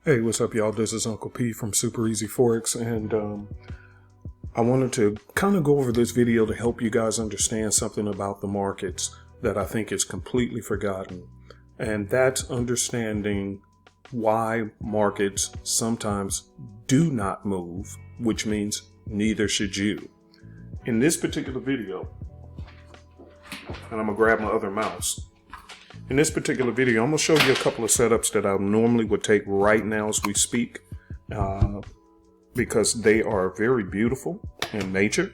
Hey, what's up, y'all? This is Uncle P from Super Easy Forex, and I wanted to kind of go over this video to help you guys understand something about the markets that I think is completely forgotten, and that's understanding why markets sometimes do not move, which means neither should you. In this particular video, and I'm gonna grab my other mouse. In this particular video, I'm going to show you a couple of setups that I normally would take right now as we speak, because they are very beautiful in nature.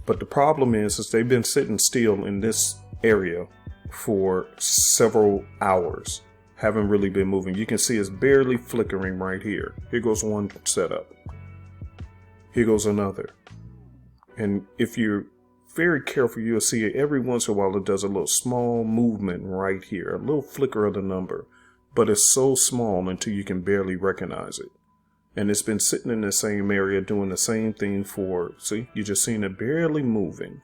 But the problem is they've been sitting still in this area for several hours, haven't really been moving. You can see it's barely flickering right here. Here goes one setup. Here goes another. And if you're very careful, you'll see it every once in a while. It does a little small movement right here, a little flicker of the number, but it's so small until you can barely recognize it. And it's been sitting in the same area doing the same thing for, see, you're just seeing it barely moving.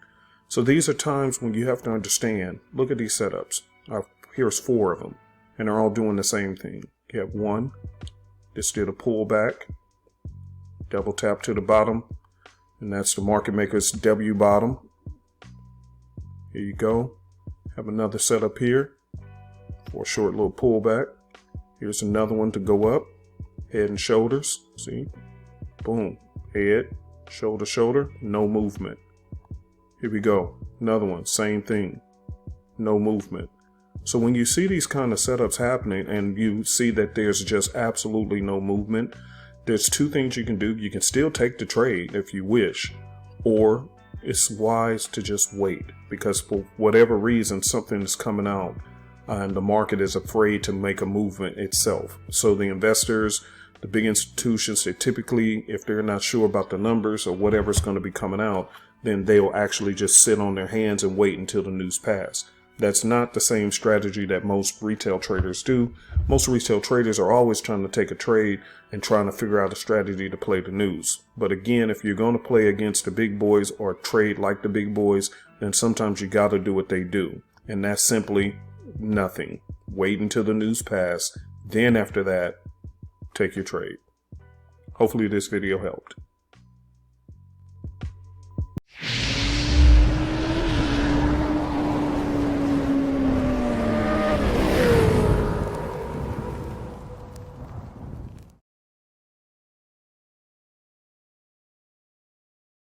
So these are times when you have to understand, look at these setups. Here's 4 of them, and they're all doing the same thing. You have one, just did a pullback, double tap to the bottom, and that's the market maker's W bottom. Here you go. Have another setup here for a short little pullback. Here's another one to go up. Head and shoulders. See? Boom. Head, shoulder, shoulder. No movement. Here we go. Another one. Same thing. No movement. So when you see these kind of setups happening and you see that there's just absolutely no movement, there's 2 things you can do. You can still take the trade if you wish, or it's wise to just wait, because for whatever reason something is coming out and the market is afraid to make a movement itself. So the investors, the big institutions, they typically, if they're not sure about the numbers or whatever's going to be coming out, then they'll actually just sit on their hands and wait until the news pass. That's not the same strategy that most retail traders do. Most retail traders are always trying to take a trade and trying to figure out a strategy to play the news. But again, if you're going to play against the big boys or trade like the big boys, then sometimes you got to do what they do. And that's simply nothing. Wait until the news pass. Then after that, take your trade. Hopefully this video helped.